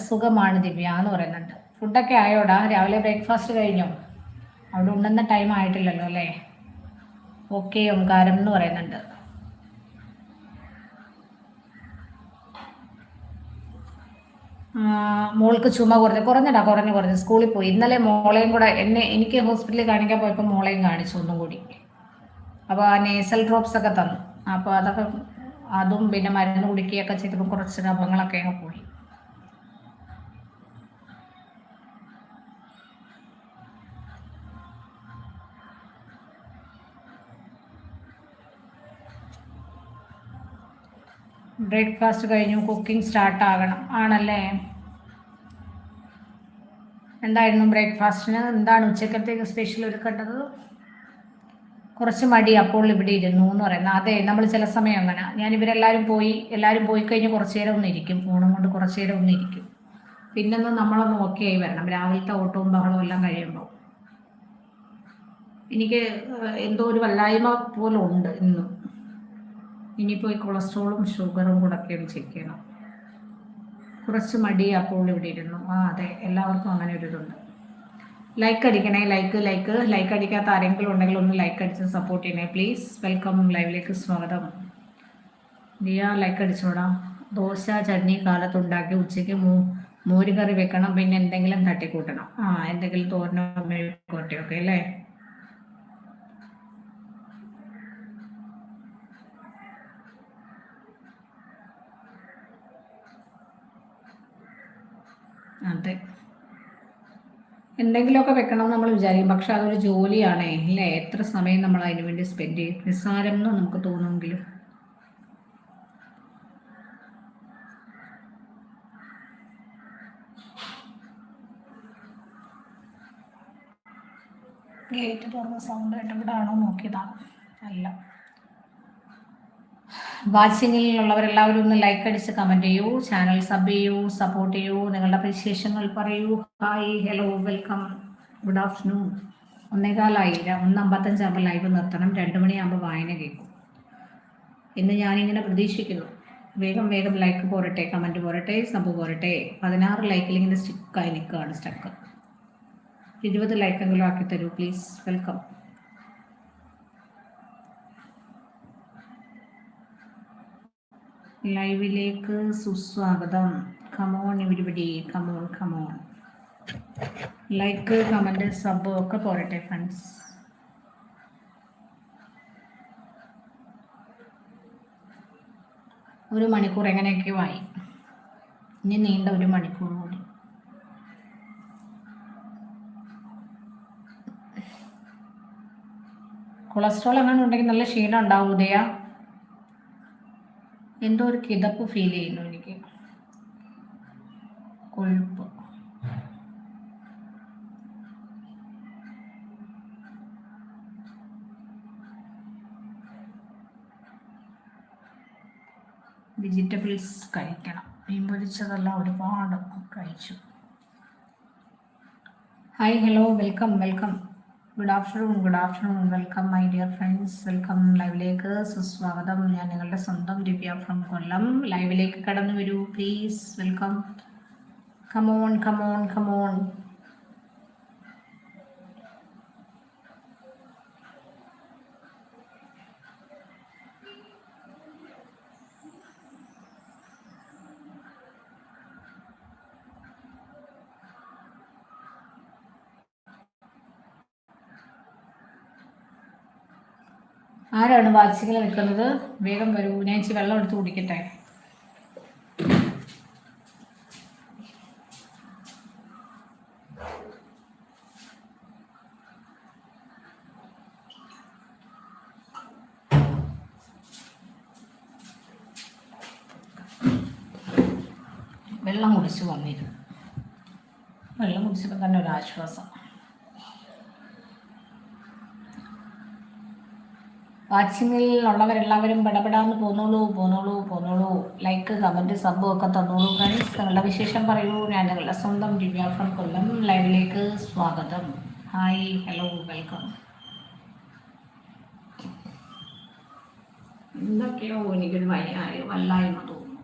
സുഖമാണ് ദിവ്യ എന്ന് പറയുന്നുണ്ട്. ഫുഡൊക്കെ ആയോടാ? രാവിലെ ബ്രേക്ക്ഫാസ്റ്റ് കഴിഞ്ഞോ? അവിടെ ഉണ്ടെന്ന ടൈം ആയിട്ടില്ലല്ലോ അല്ലേ? ഓക്കെ ഓംകാരം എന്ന് പറയുന്നുണ്ട്. മോൾക്ക് ചുമ കുറഞ്ഞു സ്കൂളിൽ പോയി. ഇന്നലെ മോളെയും കൂടെ എനിക്ക് ഹോസ്പിറ്റലിൽ കാണിക്കാൻ പോയപ്പോൾ മോളെയും കാണിച്ചു ഒന്നും കൂടി. അപ്പോൾ ആ നേസൽ ഡ്രോപ്സ് ഒക്കെ തന്നു. അപ്പോൾ അതൊക്കെ അതും പിന്നെ മരുന്ന് കുടിക്കുകയൊക്കെ ചെയ്തപ്പോൾ കുറച്ച് കഫങ്ങളൊക്കെ അങ്ങ് പോയി. ബ്രേക്ക്ഫാസ്റ്റ് കഴിഞ്ഞു, കുക്കിംഗ് സ്റ്റാർട്ട് ആകണം. ആണല്ലേ? എന്തായിരുന്നു ബ്രേക്ക്ഫാസ്റ്റിന്? എന്താണ് ഉച്ചക്കത്തേക്ക് സ്പെഷ്യൽ ഒരുക്കേണ്ടത്? കുറച്ച് മടി അപ്പോൾ ഇവിടെ ഇരുന്നു എന്ന് പറയുന്നത്. അതെ, നമ്മൾ ചില സമയം അങ്ങനെ. എല്ലാവരും പോയി കഴിഞ്ഞ് കുറച്ച് നേരം ഒന്നിരിക്കും, ഫോണും കൊണ്ട് കുറച്ച് നേരം ഒന്നിരിക്കും. പിന്നൊന്ന് നമ്മളൊന്ന് ഓക്കെ ആയി വരണം, രാവിലത്തെ ഓട്ടവും ബഹളവും എല്ലാം കഴിയുമ്പോൾ. എനിക്ക് എന്തോ ഒരു വല്ലായ്മ പോലെ ഉണ്ട് ഇന്നും. ഇനിയിപ്പോൾ ഈ കൊളസ്ട്രോളും ഷുഗറും കൂടെ ഒക്കെ ഒന്ന് ചെക്ക് ചെയ്യണം. കുറച്ച് മടി അപ്പോൾ ഇവിടെ ഇരുന്നു. അതെ, എല്ലാവർക്കും അങ്ങനെ ഒരു ഇതുണ്ട്. ലൈക്ക് അടിക്കണേ, ലൈക്ക് അടിക്കാത്ത ആരെങ്കിലും ഉണ്ടെങ്കിൽ ഒന്ന് ലൈക്ക് അടിച്ച് സപ്പോർട്ട് ചെയ്യണേ പ്ലീസ്. വെൽക്കം, ലൈവിലേക്ക് സ്വാഗതം. ദിയ ലൈക്ക് അടിച്ചോടാ. ദോശ ചട്നി കാലത്തുണ്ടാക്കി, ഉച്ചയ്ക്ക് മോര് കറി വെക്കണം, പിന്നെ എന്തെങ്കിലും തട്ടിക്കൂട്ടണം. എന്തെങ്കിലും തോരനോ മെഴുക്കോട്ടയൊക്കെ അല്ലേ? അതെ, എന്തെങ്കിലുമൊക്കെ വെക്കണം നമ്മൾ വിചാരിക്കും, പക്ഷെ അതൊരു ജോലിയാണേ അല്ലേ? എത്ര സമയം നമ്മൾ അതിനു വേണ്ടി സ്പെൻഡ് ചെയ്യും. നിസ്സാരം എന്ന് നമുക്ക് തോന്നുമെങ്കിലും. ഗേറ്റ് തുറന്ന സൗണ്ട് ആയിട്ട് ഇവിടെ ആണോ നോക്കിയതാണ്. അല്ല. വാച്ചിങ്ങിലുള്ളവരെല്ലാവരും ഒന്ന് ലൈക്ക് അടിച്ച് കമൻറ്റ് ചെയ്യൂ, ചാനൽ സബ് ചെയ്യൂ, സപ്പോർട്ട് ചെയ്യൂ, നിങ്ങളുടെ വിശേഷങ്ങൾ പറയൂ. Hi, hello, welcome, good afternoon. 1:15 1:55 live നിർത്തണം. 2 മണിയാകുമ്പോൾ വായന കേൾക്കും എന്ന് ഞാനിങ്ങനെ പ്രതീക്ഷിക്കുന്നു. വേഗം ലൈക്ക് പോരട്ടെ, കമൻറ്റ് പോരട്ടെ, സബ് പോരട്ടെ. 16 ലൈക്കിൽ ഇങ്ങനെ സ്റ്റിക്കായി നിൽക്കുകയാണ്, സ്റ്റക്ക്. 20 ലൈക്കെങ്കിലും ആക്കി തരൂ പ്ലീസ്. വെൽക്കം. ലൈവിലേക്ക് സുസ്വാഗതം. Come on everybody, come on. Like, comment, sub ഒക്കെ പോരട്ടെ ഫ്രണ്ട്സ്. ഒരു മണിക്കൂർ എങ്ങനെയൊക്കെയോ ആയി, ഇനി നീണ്ട ഒരു മണിക്കൂർ കൂടി. കൊളസ്ട്രോൾ അങ്ങനെ ഉണ്ടെങ്കിൽ നല്ല ക്ഷീണം ഉണ്ടാവും ഉദയ. എന്തോ ഒരു കിതപ്പ് ഫീൽ ചെയ്യുന്നു എനിക്ക്, കൊഴുപ്പ്. വെജിറ്റബിൾസ് കഴിക്കണം. മീൻ പൊരിച്ചതെല്ലാം ഒരുപാട് കഴിച്ചു. Hi, hello, welcome. Good afternoon. Welcome my dear friends. Welcome, ലൈവിലേക്ക് സുസ്വാഗതം. ഞാൻ നിങ്ങളുടെ സ്വന്തം ദിവ്യ ഫ്രം കൊല്ലം. ലൈവിലേക്ക് കടന്നു വരൂ പ്ലീസ്. വെൽക്കം. കമോൺ. ആരാണ് വാച്ചിങ്ങിൽ നിൽക്കുന്നത്? വേഗം വരൂ, ഞാൻ ഇച്ചിരി വെള്ളം എടുത്ത് കുടിക്കട്ടെ. വെള്ളം കുടിച്ച് വന്നിരുന്നു. വെള്ളം കുടിച്ചപ്പോൾ തന്നെ ഒരു ആശ്വാസം. വാച്ചിങ്ങിൽ ഉള്ളവരെല്ലാവരും പെടപെടാന്ന് പോന്നോളൂ. ലൈക്ക്, കമൻറ്റ്, സബും ഒക്കെ തന്നോളൂ ഫ്രണ്ട്സ്. നിങ്ങളുടെ വിശേഷം പറയൂ. ഞാൻ നിങ്ങളുടെ സ്വന്തം ദിവ്യ ഫ്രം കൊല്ലം. ലൈവിലേക്ക് സ്വാഗതം. Hi, hello, welcome. എന്തൊക്കെയോ എനിക്കൊരു വല്ലായ്മ തോന്നുന്നു.